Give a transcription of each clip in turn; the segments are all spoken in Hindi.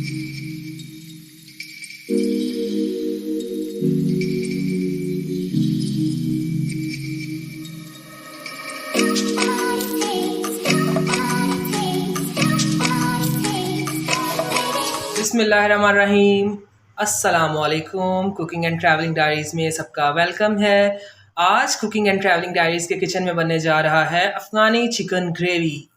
बिस्मिल्लाहिर्रहमानिर्रहीम। अस्सलामुअलैकुम। कुकिंग एंड ट्रैवलिंग डायरीज़ में सबका वेलकम है। आज कुकिंग एंड ट्रैवलिंग डायरीज़ के किचन में बनने जा रहा है अफ़गानी चिकन ग्रेवी।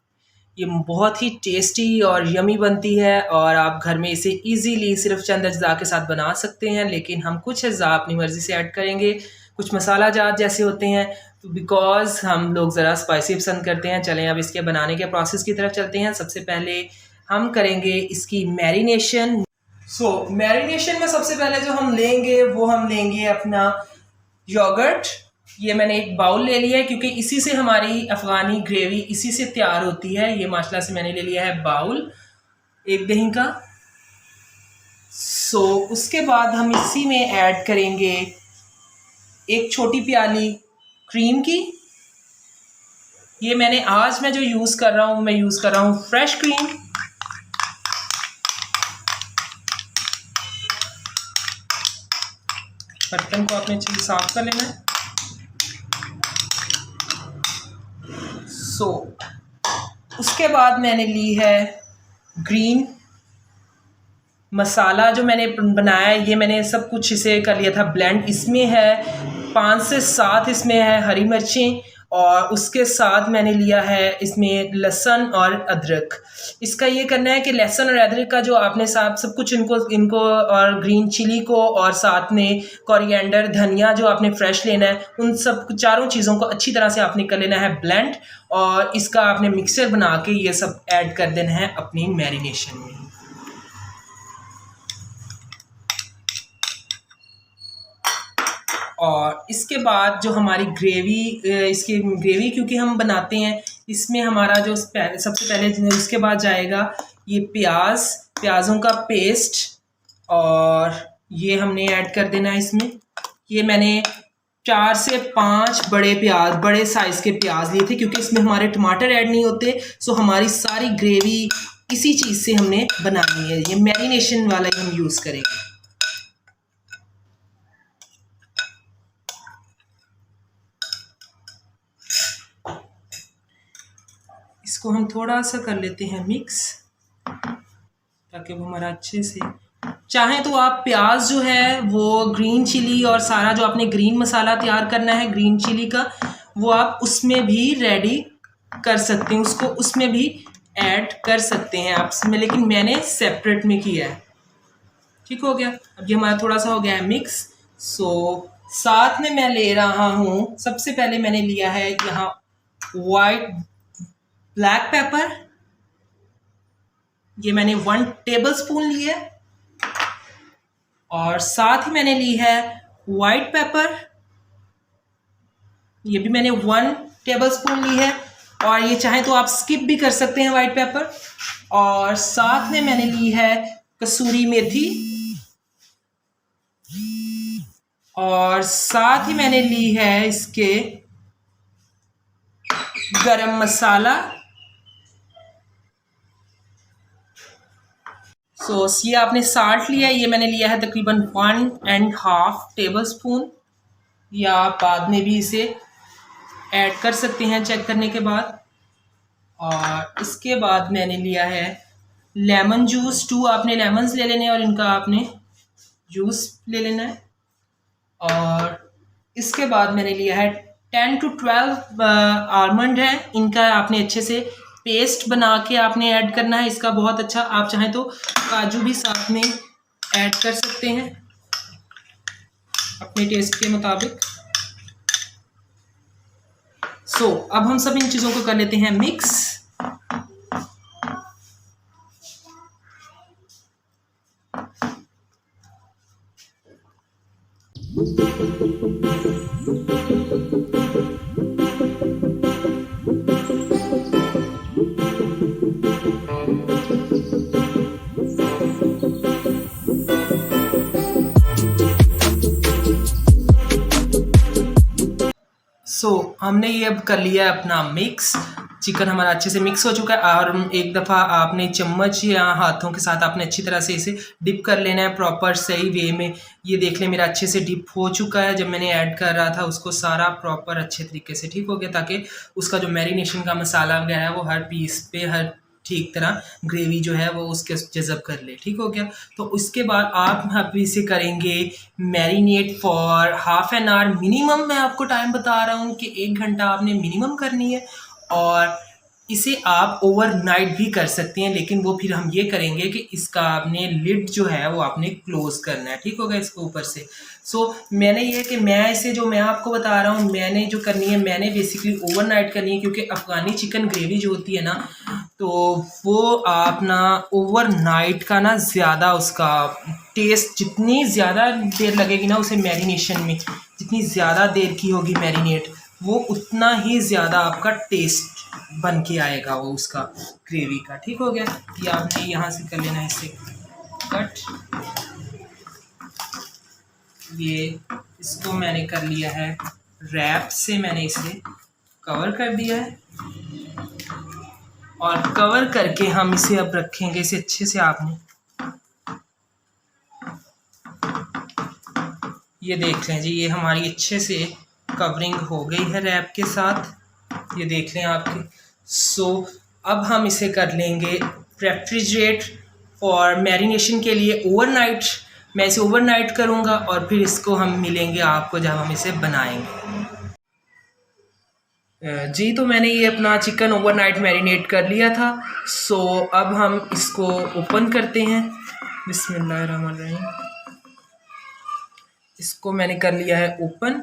ये बहुत ही टेस्टी और यमी बनती है और आप घर में इसे इजीली सिर्फ चंद अज्जा के साथ बना सकते हैं, लेकिन हम कुछ अज्जा अपनी मर्ज़ी से ऐड करेंगे। कुछ मसाला जात जैसे होते हैं, तो बिकॉज़ हम लोग ज़रा स्पाइसी पसंद करते हैं। चलें अब इसके बनाने के प्रोसेस की तरफ चलते हैं। सबसे पहले हम करेंगे इसकी मैरिनेशन। मैरिनेशन में सबसे पहले जो हम लेंगे वो हम लेंगे अपना योगर्ट। ये मैंने एक बाउल ले लिया है क्योंकि इसी से हमारी अफ़गानी ग्रेवी इसी से तैयार होती है। ये माशाल्लाह से मैंने ले लिया है बाउल एक दही का। उसके बाद हम इसी में ऐड करेंगे एक छोटी प्याली क्रीम की। ये मैं जो यूज़ कर रहा हूँ, मैं यूज़ कर रहा हूँ फ्रेश क्रीम। बर्तन को आपने अच्छे से साफ कर लेना है। उसके बाद मैंने ली है ग्रीन मसाला। जो मैंने बनाया है, ये मैंने सब कुछ इसे कर लिया था ब्लेंड। इसमें है 5 से 7 इसमें है हरी मिर्चें, और उसके साथ मैंने लिया है इसमें लहसुन और अदरक। इसका ये करना है कि लहसुन और अदरक का जो आपने साथ सब कुछ इनको और ग्रीन चिली को और साथ में कोरिएंडर धनिया जो आपने फ्रेश लेना है, उन सब चारों चीज़ों को अच्छी तरह से आपने कर लेना है ब्लेंड, और इसका आपने मिक्सर बना के ये सब ऐड कर देना है अपनी मैरिनेशन में। और इसके बाद जो हमारी इसकी ग्रेवी क्योंकि हम बनाते हैं, इसमें हमारा जो सबसे पहले उसके बाद जाएगा ये प्याज़ों का पेस्ट, और ये हमने ऐड कर देना है इसमें। ये मैंने 4 से 5 बड़े साइज़ के प्याज लिए थे क्योंकि इसमें हमारे टमाटर ऐड नहीं होते। हमारी सारी ग्रेवी इसी चीज़ से हमने बनानी है। ये मैरिनेशन वाला ही हम यूज़ करेंगे। इसको हम थोड़ा सा कर लेते हैं मिक्स, ताकि वो हमारा अच्छे से, चाहें तो आप प्याज जो है वो ग्रीन चिली और सारा जो आपने ग्रीन मसाला तैयार करना है ग्रीन चिली का, वो आप उसमें भी रेडी कर सकते हैं, उसको उसमें भी ऐड कर सकते हैं आप इसमें, लेकिन मैंने सेपरेट में किया है। ठीक हो गया। अब ये हमारा थोड़ा सा हो गया है मिक्स। साथ में मैं ले रहा हूँ, सबसे पहले मैंने लिया है यहाँ ब्लैक पेपर। ये मैंने 1 टेबलस्पून लिया, और साथ ही मैंने ली है वाइट पेपर। ये भी मैंने 1 टेबलस्पून ली है, और ये चाहे तो आप स्किप भी कर सकते हैं वाइट पेपर। और साथ में मैंने ली है कसूरी मेथी, और साथ ही मैंने ली है इसके गरम मसाला। ये आपने साल्ट लिया है, ये मैंने लिया है तकरीबन 1.5 टेबलस्पून, या आप बाद में भी इसे ऐड कर सकते हैं चेक करने के बाद। और इसके बाद मैंने लिया है लेमन जूस। 2 आपने लेमन्स ले लेने और इनका आपने जूस ले लेना है। और इसके बाद मैंने लिया है 10 to 12 आलमंड है, इनका आपने अच्छे से पेस्ट बना के आपने ऐड करना है इसका बहुत अच्छा। आप चाहें तो काजू भी साथ में ऐड कर सकते हैं अपने टेस्ट के मुताबिक। अब हम सब इन चीज़ों को कर लेते हैं मिक्स। हमने ये अब कर लिया अपना मिक्स। चिकन हमारा अच्छे से मिक्स हो चुका है और एक दफ़ा आपने चम्मच या हाथों के साथ आपने अच्छी तरह से इसे डिप कर लेना है प्रॉपर सही वे में। ये देख लें मेरा अच्छे से डिप हो चुका है, जब मैंने ऐड कर रहा था उसको सारा प्रॉपर अच्छे तरीके से ठीक हो गया, ताकि उसका जो मैरिनेशन का मसाला वगैरह है वो हर पीस पे हर ठीक तरह ग्रेवी जो है वो उसके जज़ब कर ले। ठीक हो गया, तो उसके बाद आप अभी इसे करेंगे marinate for half an hour minimum. मैं आपको टाइम बता रहा हूँ कि 1 घंटा आपने मिनिमम करनी है, और इसे आप ओवरनाइट भी कर सकते हैं, लेकिन वो फिर हम ये करेंगे कि इसका आपने लिड जो है वो आपने क्लोज़ करना है। ठीक होगा, इसको ऊपर से। मैंने ये कि मैं इसे जो मैं आपको बता रहा हूँ मैंने जो करनी है, मैंने बेसिकली ओवरनाइट करनी है, क्योंकि अफ़गानी चिकन ग्रेवी जो होती है ना, तो वो आप ना ओवरनाइट का ना ज़्यादा उसका टेस्ट, जितनी ज़्यादा देर लगेगी ना उसे मैरिनेशन में, जितनी ज़्यादा देर की होगी मैरिनेट, वो उतना ही ज़्यादा आपका टेस्ट बन के आएगा वो उसका ग्रेवी का। ठीक हो गया, ये आपने यहाँ से कर लेना है इसे कट। ये इसको मैंने कर लिया है रैप से, मैंने इसे कवर कर दिया है, और कवर करके हम इसे अब रखेंगे इसे अच्छे से। आपने ये देख लें जी, ये हमारी अच्छे से कवरिंग हो गई है रैप के साथ, ये देख लें आपके। अब हम इसे कर लेंगे रेफ्रिजरेट फॉर मैरिनेशन के लिए ओवरनाइट। मैं इसे ओवरनाइट करूँगा और फिर इसको हम मिलेंगे आपको जब हम इसे बनाएंगे। जी, तो मैंने ये अपना चिकन ओवरनाइट मैरिनेट कर लिया था। अब हम इसको ओपन करते हैं। बिस्मिल्लाहिर्रहमानिर्रहीम। इसको मैंने कर लिया है ओपन।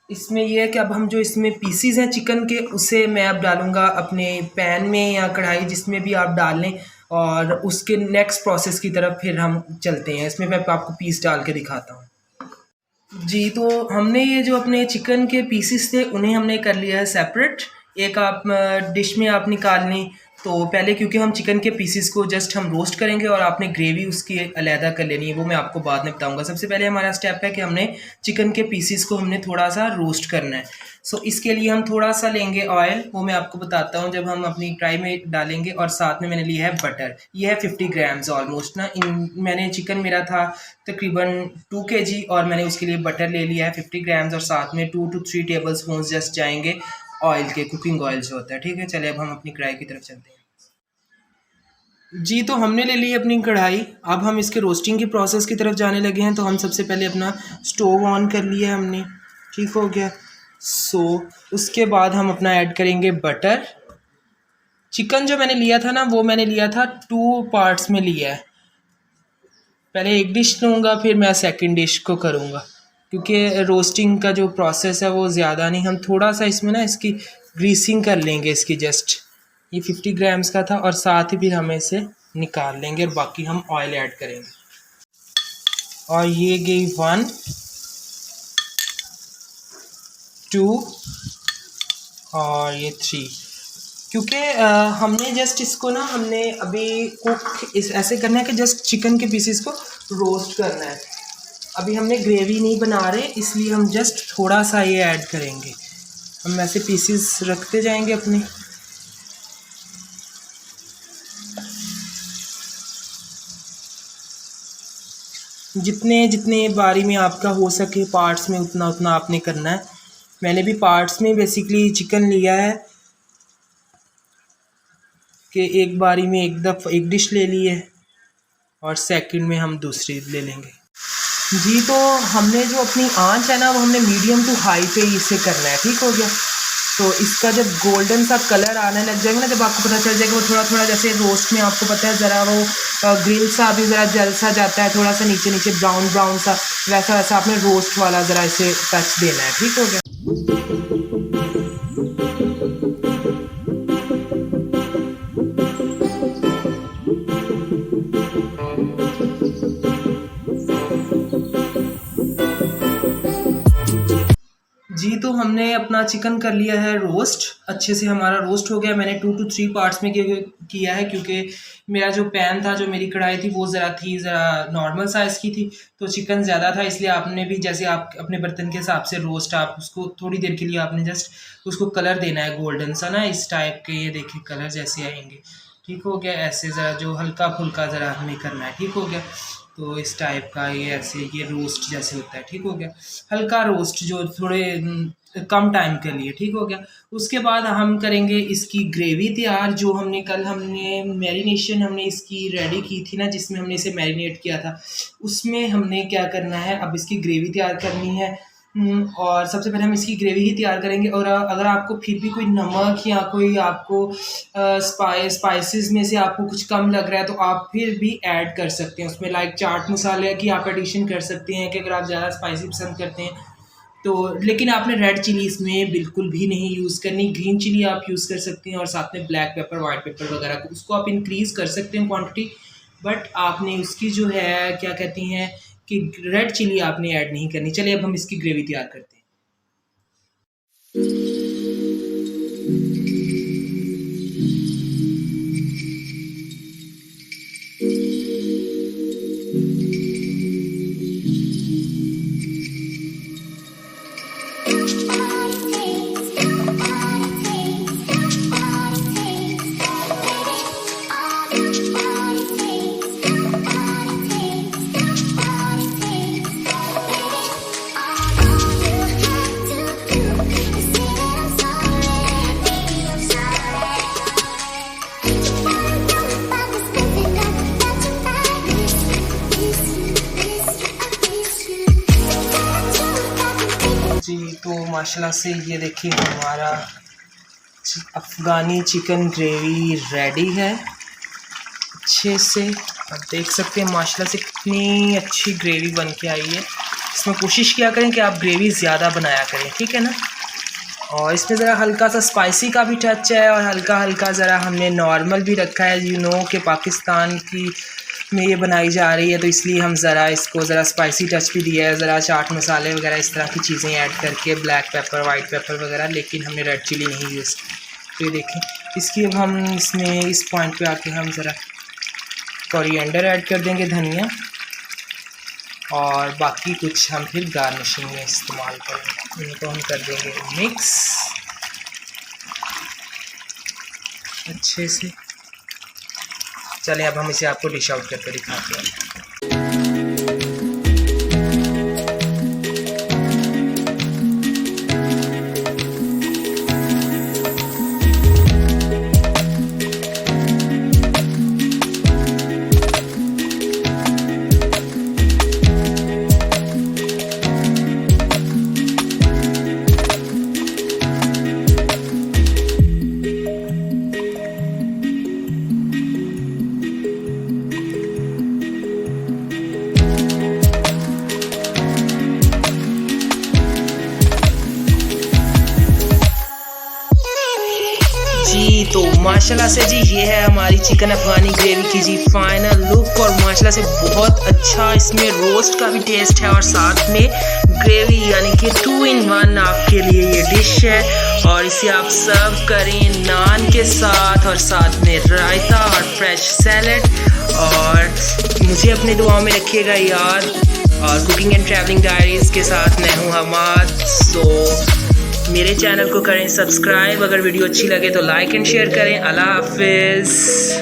इसमें ये है कि अब हम जो इसमें पीसीज हैं चिकन के, उसे मैं अब डालूँगा अपने पैन में या कढ़ाई, जिसमें भी आप डाल लें, और उसके नेक्स्ट प्रोसेस की तरफ फिर हम चलते हैं। इसमें मैं आपको पीस डाल के दिखाता हूँ। जी, तो हमने ये जो अपने चिकन के पीसेस थे उन्हें हमने कर लिया है सेपरेट। एक आप डिश में आप निकाल लें। तो पहले क्योंकि हम चिकन के पीसेस को जस्ट हम रोस्ट करेंगे और आपने ग्रेवी उसकी अलहदा कर लेनी है, वो मैं आपको बाद में बताऊंगा। सबसे पहले हमारा स्टेप है कि हमने चिकन के पीसेस को हमने थोड़ा सा रोस्ट करना है। इसके लिए हम थोड़ा सा लेंगे ऑयल, वो मैं आपको बताता हूँ जब हम अपनी कढ़ाई में डालेंगे, और साथ में मैंने लिया है बटर। ये है 50 ग्राम्स ऑलमोस्ट ना। मैंने चिकन मेरा था तकरीबन 2 kg, और मैंने उसके लिए बटर ले लिया है 50 ग्राम्स, और साथ में 2 to 3 टेबल स्पून जस्ट जाएंगे ऑयल के, कुकिंग ऑयल जो होता है। ठीक है, चलिए अब हम अपनी कढ़ाई की तरफ चलते हैं। जी, तो हमने ले ली अपनी कढ़ाई। अब हम इसके रोस्टिंग की प्रोसेस की तरफ जाने लगे हैं। तो हम सबसे पहले अपना स्टोव ऑन कर लिया है हमने, ठीक हो गया। उसके बाद हम अपना ऐड करेंगे बटर। चिकन जो मैंने लिया था ना, वो मैंने लिया था 2 पार्ट्स में लिया है। पहले एक डिश लूँगा, फिर मैं सेकंड डिश को करूँगा, क्योंकि रोस्टिंग का जो प्रोसेस है वो ज़्यादा नहीं, हम थोड़ा सा इसमें ना इसकी ग्रीसिंग कर लेंगे इसकी जस्ट। ये 50 ग्राम्स का था, और साथ ही फिर हमें इसे निकाल लेंगे और बाकी हम ऑयल ऐड करेंगे। और ये गई 1 2 और ये 3, क्योंकि हमने जस्ट इसको ना हमने अभी कुक ऐसे करना है कि जस्ट चिकन के पीसेस को रोस्ट करना है। अभी हमने ग्रेवी नहीं बना रहे, इसलिए हम जस्ट थोड़ा सा ये ऐड करेंगे। हम ऐसे पीसेस रखते जाएंगे अपने। जितने जितने बारी में आपका हो सके पार्ट्स में, उतना उतना आपने करना है। मैंने भी पार्ट्स में बेसिकली चिकन लिया है कि एक बारी में एक डिश ले ली है, और सेकंड में हम दूसरी ले लेंगे। जी, तो हमने जो अपनी आंच है ना, वो हमने मीडियम टू हाई पे ही इसे करना है। ठीक हो गया, तो इसका जब गोल्डन सा कलर आने लग जाएगा ना, जब आपको पता चल जाएगा वो थोड़ा थोड़ा, जैसे रोस्ट में आपको पता है ज़रा वो ग्रिल सा भी ज़रा जल सा जाता है, थोड़ा सा नीचे नीचे ब्राउन ब्राउन सा, वैसा वैसा आपने रोस्ट वाला ज़रा इसे टच देना है। ठीक हो गया। जी, तो हमने अपना चिकन कर लिया है रोस्ट। अच्छे से हमारा रोस्ट हो गया। मैंने 2 to 3 पार्ट्स में किया है, क्योंकि मेरा जो पैन था, जो मेरी कढ़ाई थी, वो ज़रा नॉर्मल साइज़ की थी, तो चिकन ज़्यादा था। इसलिए आपने भी जैसे आप अपने बर्तन के हिसाब से रोस्ट, आप उसको थोड़ी देर के लिए आपने जस्ट उसको कलर देना है गोल्डन सा ना, इस टाइप के। ये देखिए कलर जैसे आएंगे, ठीक हो गया। ऐसे ज़रा जो हल्का फुल्का ज़रा हमें करना है, ठीक हो गया। तो इस टाइप का ये ऐसे ये रोस्ट जैसे होता है, ठीक हो गया। हल्का रोस्ट जो थोड़े कम टाइम के लिए, ठीक हो गया। उसके बाद हम करेंगे इसकी ग्रेवी तैयार, जो हमने मैरिनेशन हमने इसकी रेडी की थी ना, जिसमें हमने इसे मैरिनेट किया था, उसमें हमने क्या करना है, अब इसकी ग्रेवी तैयार करनी है। और सबसे पहले हम इसकी ग्रेवी ही तैयार करेंगे। और अगर आपको फिर भी कोई नमक या कोई आपको स्पाइसेस में से आपको कुछ कम लग रहा है, तो आप फिर भी ऐड कर सकते हैं उसमें। लाइक चाट मसाले की आप एडिशन कर सकते हैं, कि अगर आप ज़्यादा स्पाइसी पसंद करते हैं तो। लेकिन आपने रेड चिली इसमें बिल्कुल भी नहीं यूज़ करनी, ग्रीन चिली आप यूज़ कर सकते हैं, और साथ में ब्लैक पेपर, वाइट पेपर वगैरह को उसको आप इंक्रीज़ कर सकते हैं क्वांटिटी। बट आपने उसकी जो है क्या कहती हैं कि रेड चिली आपने ऐड नहीं करनी। चलिए अब हम इसकी ग्रेवी तैयार करते हैं। जी, तो माशाल्लाह से ये देखिए हमारा अफ़गानी चिकन ग्रेवी रेडी है अच्छे से। आप देख सकते हैं माशाल्लाह से कितनी अच्छी ग्रेवी बन के आई है। इसमें कोशिश किया करें कि आप ग्रेवी ज़्यादा बनाया करें, ठीक है ना। और इसमें ज़रा हल्का सा स्पाइसी का भी टच है, और हल्का हल्का ज़रा हमने नॉर्मल भी रखा है। यू नो कि पाकिस्तान की में ये बनाई जा रही है, तो इसलिए हम ज़रा इसको ज़रा स्पाइसी टच भी दिया है, ज़रा चाट मसाले वगैरह इस तरह की चीज़ें ऐड करके, ब्लैक पेपर, वाइट पेपर वगैरह, लेकिन हमने रेड चिली नहीं यूज़। तो ये देखें, इसकी अब हम इसमें इस पॉइंट पे आके हम ज़रा कोरिएंडर ऐड कर देंगे, धनिया, और बाकी कुछ हम फिर गार्निशिंग में इस्तेमाल करेंगे। इनको हम कर देंगे मिक्स अच्छे से। चलें अब हम इसे आपको डिश आउट करके दिखाते हैं। जी, तो माशाल्लाह से जी ये है हमारी चिकन अफ़गानी ग्रेवी की जी फाइनल लुक। और माशाल्लाह से बहुत अच्छा इसमें रोस्ट का भी टेस्ट है, और साथ में ग्रेवी, यानी कि 2 in 1 आपके लिए ये डिश है। और इसे आप सर्व करें नान के साथ, और साथ में रायता और फ्रेश सैलड। और मुझे अपने दुआओं में रखिएगा याद। और कुकिंग एंड ट्रैवलिंग डायरीज़ के साथ मैं हूँ हमाद। सो मेरे चैनल को करें सब्सक्राइब। अगर वीडियो अच्छी लगे तो लाइक एंड शेयर करें। अल्लाह हाफिज़।